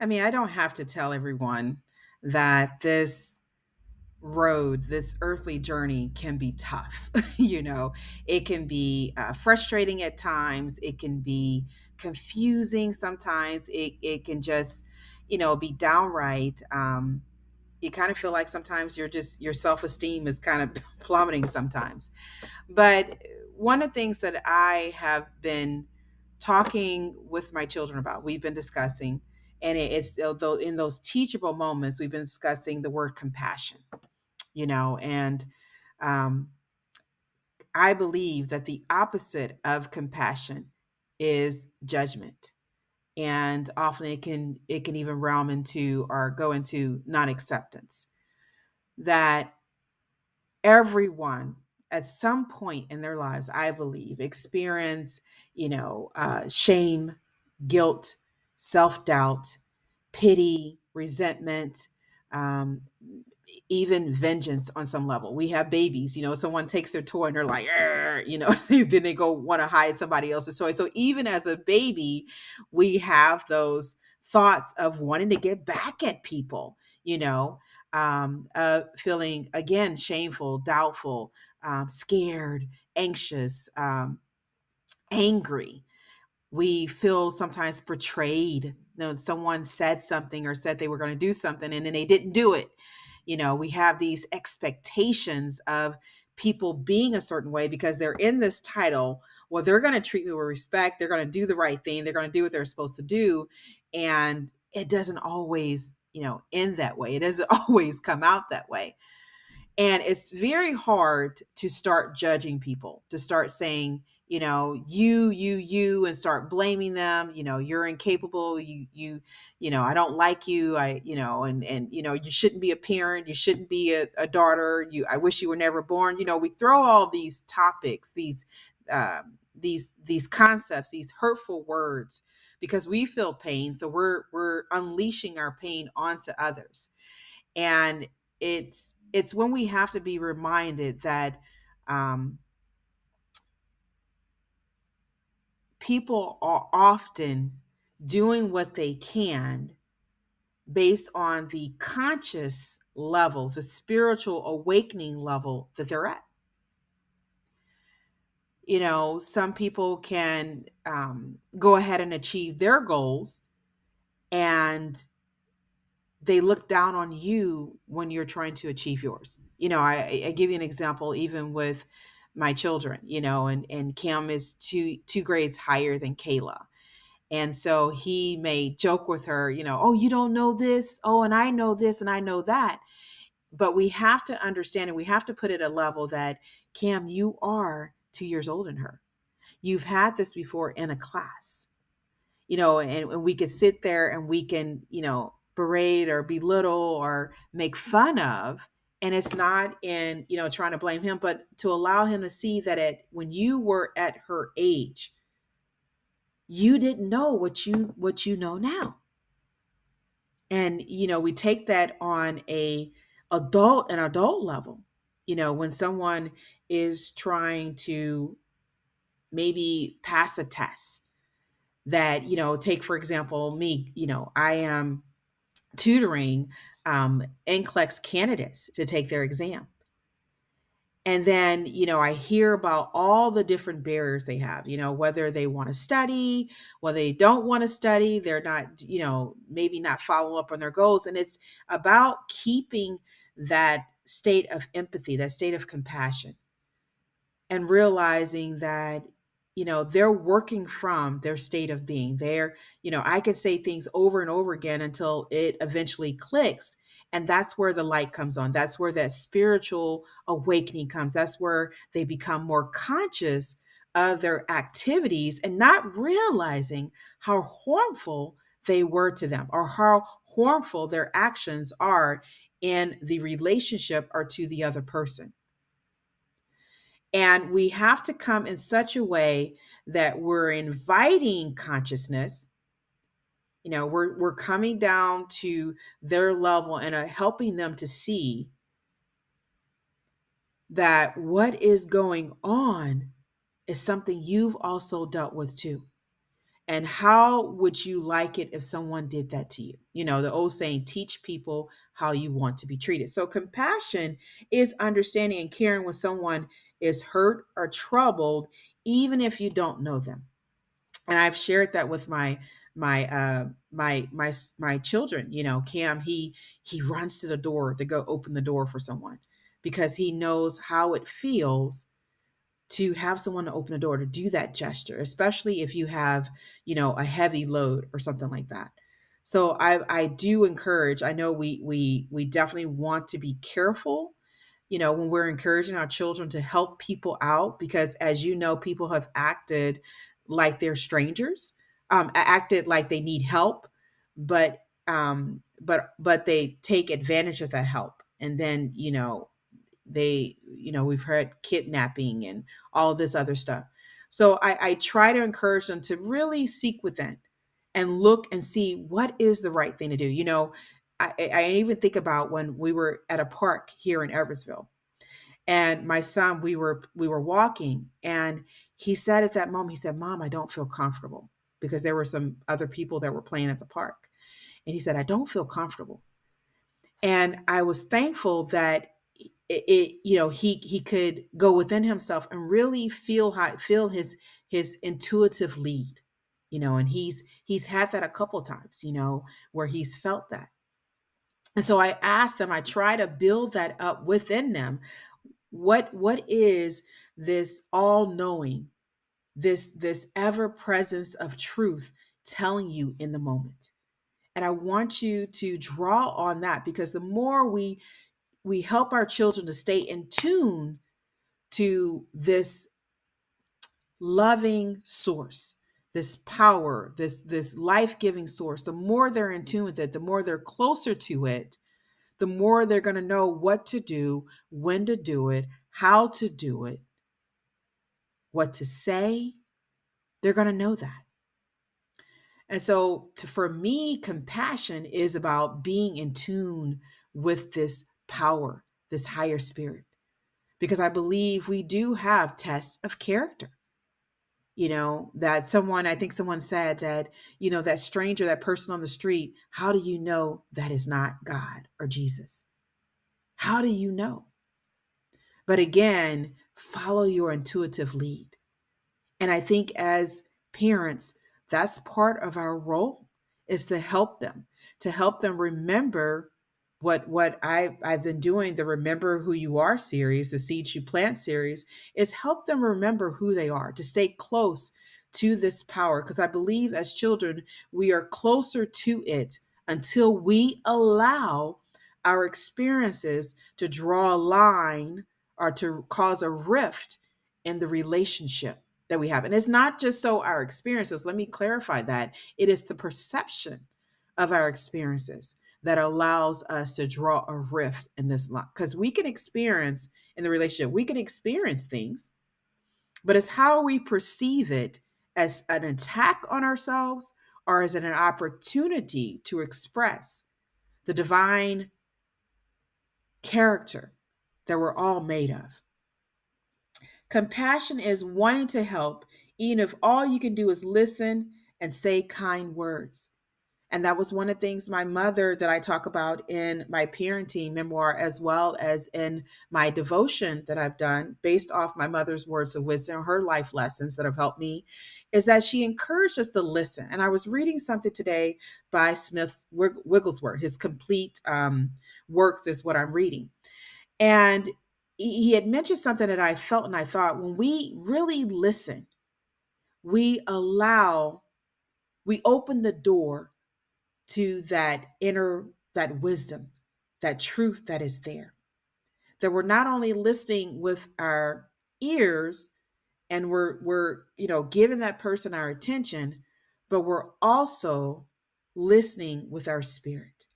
I mean, I don't have to tell everyone that this earthly journey can be tough. It can be frustrating at times. It can be confusing sometimes. It can just, be downright. You kind of feel like sometimes your self esteem is kind of plummeting sometimes. But one of the things that I have been talking with my children about, we've been discussing, and it's though in those teachable moments, we've been discussing the word compassion, and um, I believe that the opposite of compassion is judgment. And often it can even realm into or go into non-acceptance. That everyone at some point in their lives, I believe, experience, shame, guilt, self-doubt, pity, resentment, um, even vengeance on some level. We have babies, someone takes their toy and they're like, "Arr," then they go want to hide somebody else's toy. So even as a baby, we have those thoughts of wanting to get back at people, feeling again shameful, doubtful, scared, anxious, angry. We feel sometimes betrayed. Someone said something or said they were going to do something and then they didn't do it. We have these expectations of people being a certain way because they're in this title. Well, they're going to treat me with respect. They're going to do the right thing. They're going to do what they're supposed to do. And it doesn't always, end that way. It doesn't always come out that way. And it's very hard to start judging people, to start saying, you, and start blaming them. You're incapable. I don't like you. You shouldn't be a parent. You shouldn't be a daughter. I wish you were never born. We throw all these topics, these concepts, these hurtful words, because we feel pain. So we're unleashing our pain onto others. And it's when we have to be reminded that um, people are often doing what they can based on the conscious level, the spiritual awakening level that they're at. Some people can go ahead and achieve their goals, and they look down on you when you're trying to achieve yours. I give you an example, even with my children, and Cam is two grades higher than Kayla. And so he may joke with her, oh, you don't know this. Oh, and I know this and I know that. But we have to understand, and we have to put it at a level that, Cam, you are 2 years older than her. You've had this before in a class, and we could sit there and we can, berate or belittle or make fun of. And it's not in, trying to blame him, but to allow him to see that when you were at her age, you didn't know what you know now. And, we take that on an adult level, when someone is trying to maybe pass a test that, take, for example, me, I am tutoring NCLEX candidates to take their exam. And then, I hear about all the different barriers they have, whether they want to study, whether they don't want to study, they're not, maybe not follow up on their goals. And it's about keeping that state of empathy, that state of compassion, and realizing that they're working from their state of being. I could say things over and over again until it eventually clicks, and that's where the light comes on. That's where that spiritual awakening comes. That's where they become more conscious of their activities and not realizing how harmful they were to them, or how harmful their actions are in the relationship or to the other person. And we have to come in such a way that we're inviting consciousness. We're coming down to their level and helping them to see that what is going on is something you've also dealt with too. And how would you like it if someone did that to you? You know, the old saying, teach people how you want to be treated. So compassion is understanding and caring when someone is hurt or troubled, even if you don't know them. And I've shared that with my children. You know, Cam, he runs to the door to go open the door for someone because he knows how it feels to have someone to open the door, to do that gesture, especially if you have, you know, a heavy load or something like that. So I do encourage, I know we definitely want to be careful, you know, when we're encouraging our children to help people out, because as you know, people have acted like they're strangers, acted like they need help, but they take advantage of that help. And then, you know, we've heard kidnapping and all this other stuff. So I try to encourage them to really seek within and look and see what is the right thing to do. You know, I even think about when we were at a park here in Eversville, and my son, we were walking, and he said at that moment, he said, "Mom, I don't feel comfortable," because there were some other people that were playing at the park. And he said, "I don't feel comfortable." And I was thankful that you know, he could go within himself and really feel his intuitive lead, you know. And he's had that a couple times, you know, where he's felt that. And so I asked them, I try to build that up within them. What is this all knowing, this ever presence of truth telling you in the moment? And I want you to draw on that, because the more we help our children to stay in tune to this loving source, this power, this life-giving source, the more they're in tune with it, the more they're closer to it, the more they're going to know what to do, when to do it, how to do it, what to say. They're going to know that. And so for me, compassion is about being in tune with this power, this higher spirit, because I believe we do have tests of character. You know, that someone, I think someone said that, you know, that stranger, that person on the street, how do you know that is not God or Jesus? How do you know? But again, follow your intuitive lead. And I think as parents, that's part of our role, is to help them remember what I've been doing, the Remember Who You Are series, the Seeds You Plant series, is help them remember who they are, to stay close to this power. Because I believe as children, we are closer to it until we allow our experiences to draw a line or to cause a rift in the relationship that we have. And it's not just so our experiences, let me clarify that. It is the perception of our experiences that allows us to draw a rift in this line. Because we can experience in the relationship, we can experience things, but it's how we perceive it, as an attack on ourselves, or as an opportunity to express the divine character that we're all made of. Compassion is wanting to help, even if all you can do is listen and say kind words. And that was one of the things my mother, that I talk about in my parenting memoir, as well as in my devotion that I've done based off my mother's words of wisdom, her life lessons that have helped me, is that she encouraged us to listen. And I was reading something today by Smith Wigglesworth. His complete works is what I'm reading. And he had mentioned something that I felt and I thought, when we really listen, we we open the door to that inner, that wisdom, that truth that is there. That we're not only listening with our ears, and we're giving that person our attention, but we're also listening with our spirit.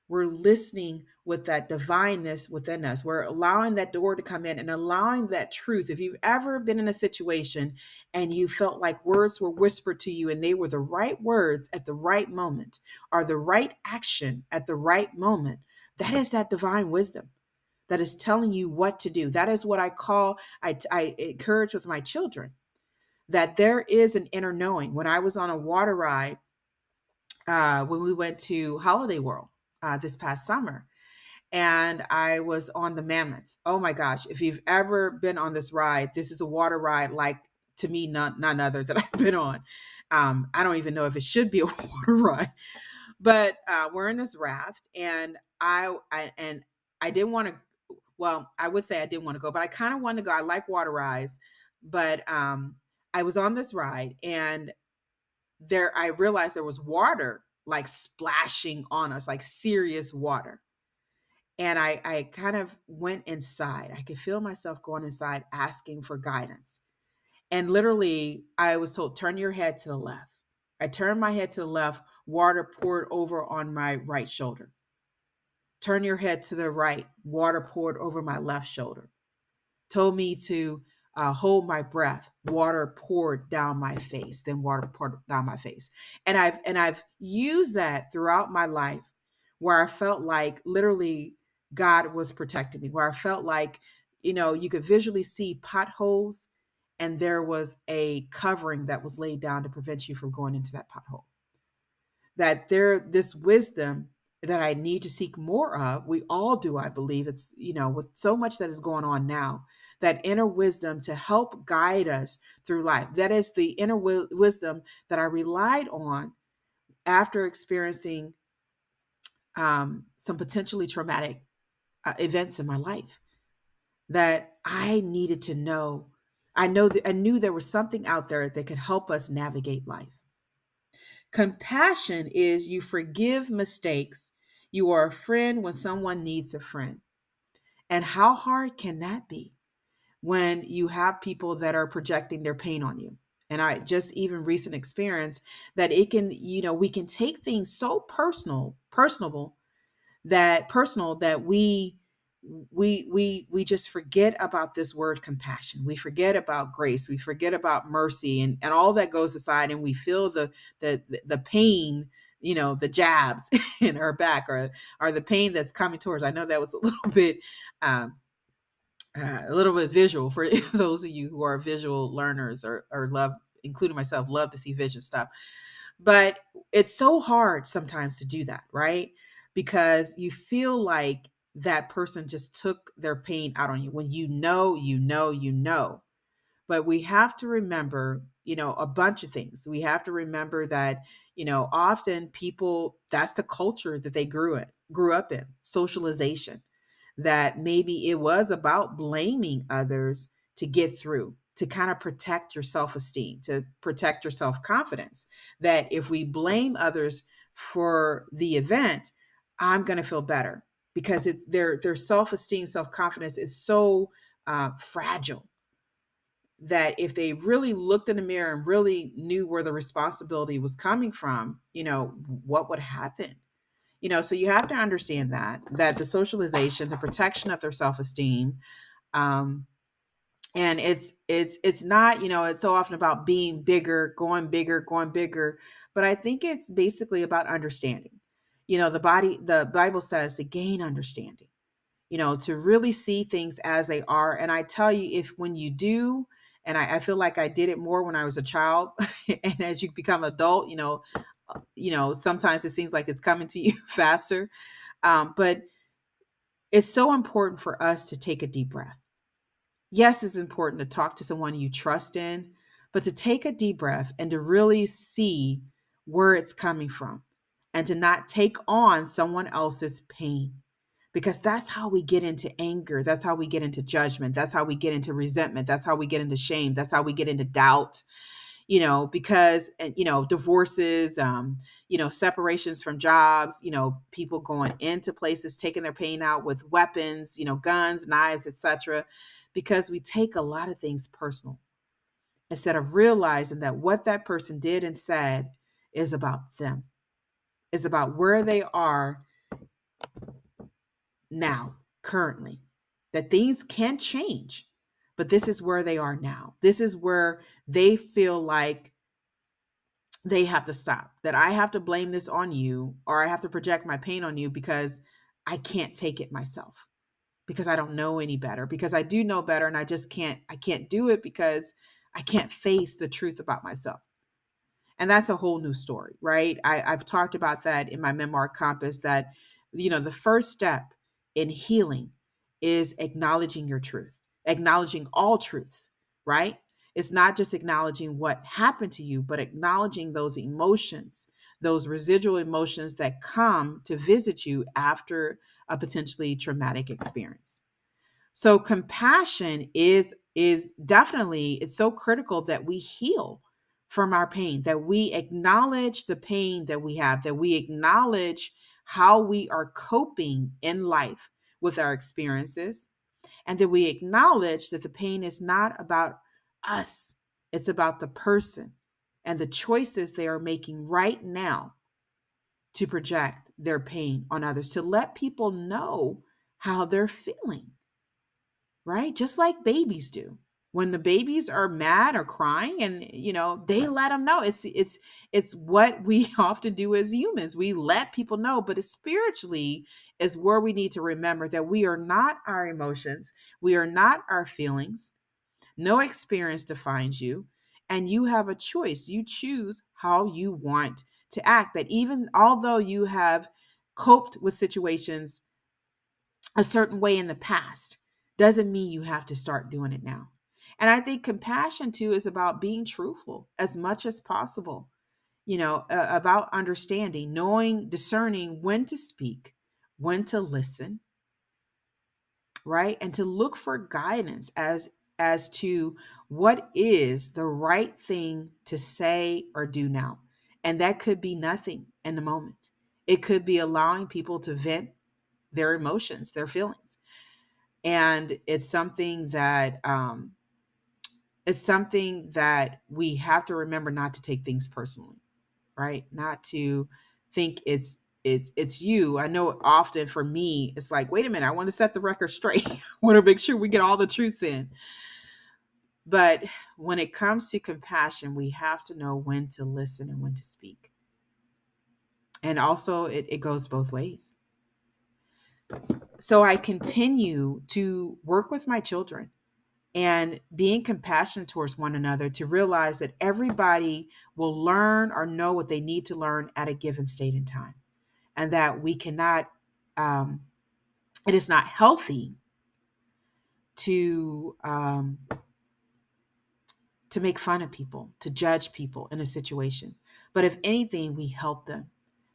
We're listening with that divineness within us. We're allowing that door to come in and allowing that truth. If you've ever been in a situation and you felt like words were whispered to you and they were the right words at the right moment, or the right action at the right moment, that is that divine wisdom that is telling you what to do. That is what I encourage with my children. that there is an inner knowing. When I was on a water ride, when we went to Holiday World this past summer, and I was on the Mammoth. Oh my gosh, if you've ever been on this ride, this is a water ride like, to me, none other that I've been on. I don't even know if it should be a water ride, but we're in this raft, and I didn't want to. Well, I would say I didn't want to go, but I kind of wanted to go. I like water rides, but I was on this ride, and there I realized there was water like splashing on us, like serious water. And I kind of went inside. I could feel myself going inside asking for guidance. And literally, I was told, turn your head to the left. I turned my head to the left, water poured over on my right shoulder. Turn your head to the right, water poured over my left shoulder. Told me to hold my breath. Water poured down my face. Then water poured down my face. And I've used that throughout my life, where I felt like literally God was protecting me. Where I felt like, you could visually see potholes, and there was a covering that was laid down to prevent you from going into that pothole. That this wisdom that I need to seek more of, we all do, I believe. It's, with so much that is going on now, that inner wisdom to help guide us through life. That is the inner wisdom that I relied on after experiencing some potentially traumatic events in my life, that I needed to know. I knew there was something out there that could help us navigate life. Compassion is you forgive mistakes. You are a friend when someone needs a friend. And how hard can that be when you have people that are projecting their pain on you? And I just even recent experience that it can, we can take things so personal that we just forget about this word compassion. We forget about grace. We forget about mercy, and all that goes aside, and we feel the pain, the jabs in our back, or the pain that's coming towards. I know that was um, a little bit visual for those of you who are visual learners, or love, including myself, love to see vision stuff. But it's so hard sometimes to do that, right? Because you feel like that person just took their pain out on you, when you know. But we have to remember, a bunch of things. We have to remember that, often people, that's the culture that they grew up in, socialization, that maybe it was about blaming others to get through, to kind of protect your self-esteem, to protect your self-confidence. That if we blame others for the event, I'm going to feel better, because it's their self-esteem, self-confidence is so fragile, that if they really looked in the mirror and really knew where the responsibility was coming from, what would happen? So you have to understand that the socialization, the protection of their self-esteem, um, and it's not, it's so often about being bigger, going bigger, but I think it's basically about understanding. The Bible says to gain understanding, to really see things as they are. And I tell you, if when you do, and I feel like I did it more when I was a child, and as you become adult, sometimes it seems like it's coming to you faster. But it's so important for us to take a deep breath. Yes, it's important to talk to someone you trust in, but to take a deep breath and to really see where it's coming from, and to not take on someone else's pain. Because that's how we get into anger. That's how we get into judgment. That's how we get into resentment. That's how we get into shame. That's how we get into doubt. Because, and, divorces, separations from jobs, people going into places, taking their pain out with weapons, guns, knives, etc. Because we take a lot of things personal, instead of realizing that what that person did and said is about them, is about where they are now, currently. That things can change, but this is where they are now. This is where they feel like they have to stop, that I have to blame this on you, or I have to project my pain on you, because I can't take it myself, because I don't know any better, because I do know better, and I can't do it, because I can't face the truth about myself. And that's a whole new story, right? I've talked about that in my memoir Compass, that, the first step in healing is acknowledging your truth, acknowledging all truths, right? It's not just acknowledging what happened to you, but acknowledging those emotions, those residual emotions that come to visit you after a potentially traumatic experience. So compassion is definitely, it's so critical that we heal from our pain, that we acknowledge the pain that we have, that we acknowledge how we are coping in life with our experiences, and that we acknowledge that the pain is not about us. It's about the person and the choices they are making right now to project their pain on others, to let people know how they're feeling, right? Just like babies do. When the babies are mad or crying, and they let them know. It's what we often do as humans. We let people know, but it's spiritually is where we need to remember that we are not our emotions. We are not our feelings. No experience defines you, and you have a choice. You choose how you want to act. That even although you have coped with situations a certain way in the past, doesn't mean you have to start doing it now. And I think compassion too is about being truthful as much as possible, about understanding, knowing, discerning when to speak, when to listen, right? And to look for guidance as to what is the right thing to say or do now. And that could be nothing in the moment. It could be allowing people to vent their emotions, their feelings. And it's something that we have to remember not to take things personally, right? Not to think it's you. I know often for me it's like, wait a minute, I want to set the record straight. I want to make sure we get all the truths in. But when it comes to compassion, we have to know when to listen and when to speak. And also it goes both ways. So I continue to work with my children and being compassionate towards one another, to realize that everybody will learn or know what they need to learn at a given state in time, and that we cannot, it is not healthy to to make fun of people, to judge people in a situation. But if anything, we help them.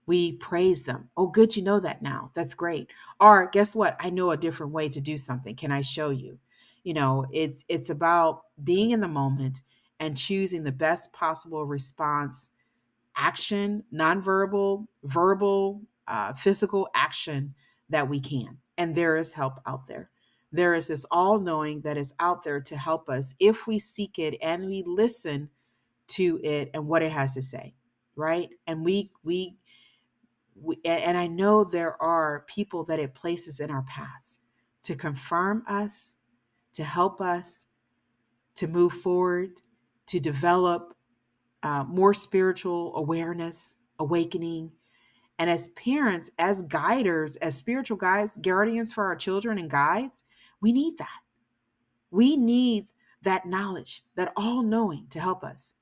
We praise them. Oh, good, you know that now. That's great. Or guess what? I know a different way to do something. Can I show you? It's about being in the moment and choosing the best possible response, action, nonverbal, verbal, physical action that we can. And there is help out there. There is this all knowing that is out there to help us if we seek it and we listen to it and what it has to say, right? And and I know there are people that it places in our paths to confirm us, to help us to move forward, to develop more spiritual awareness, awakening. And as parents, as guiders, as spiritual guides, guardians for our children and guides, we need that. We need that knowledge, that all knowing to help us.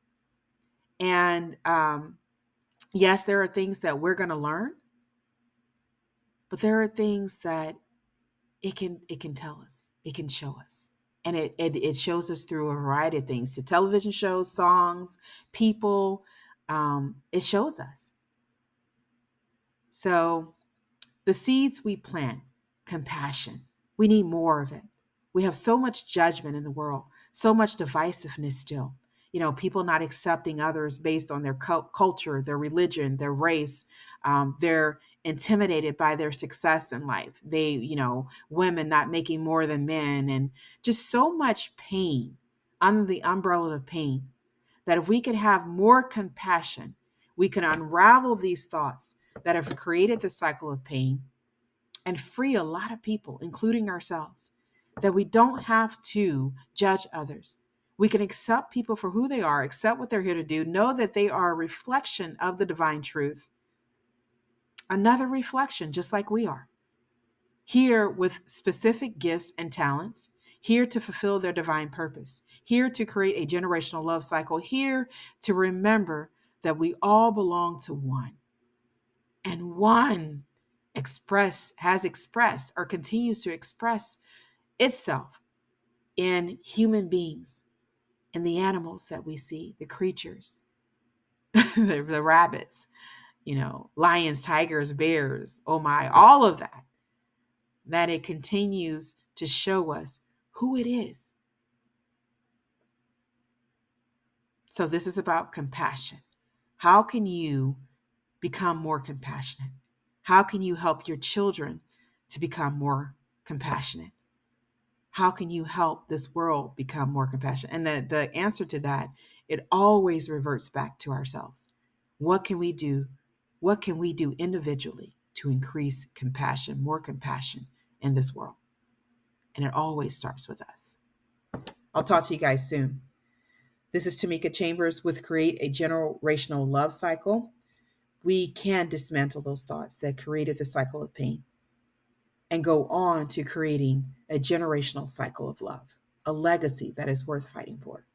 And yes, there are things that we're going to learn, but there are things that it can tell us, it can show us. And it shows us through a variety of things, to television shows, songs, people. It shows us. So the seeds we plant, compassion, we need more of it. We have so much judgment in the world, so much divisiveness still. People not accepting others based on their culture, their religion, their race. They're intimidated by their success in life. Women not making more than men, and just so much pain under the umbrella of pain, that if we could have more compassion, we can unravel these thoughts that have created the cycle of pain and free a lot of people, including ourselves, that we don't have to judge others. We can accept people for who they are, accept what they're here to do, know that they are a reflection of the divine truth, another reflection, just like we are, here with specific gifts and talents, here to fulfill their divine purpose, here to create a generational love cycle, here to remember that we all belong to one. And one has expressed or continues to express itself in human beings, in the animals that we see, the creatures, the rabbits, lions, tigers, bears, oh my, all of that, that it continues to show us who it is. So this is about compassion. How can you become more compassionate? How can you help your children to become more compassionate? How can you help this world become more compassionate? And the answer to that, it always reverts back to ourselves. What can we do? What can we do individually to increase compassion, more compassion in this world? And it always starts with us. I'll talk to you guys soon. This is Tamika Chambers with Create a Generational Love Cycle. We can dismantle those thoughts that created the cycle of pain and go on to creating a generational cycle of love, a legacy that is worth fighting for.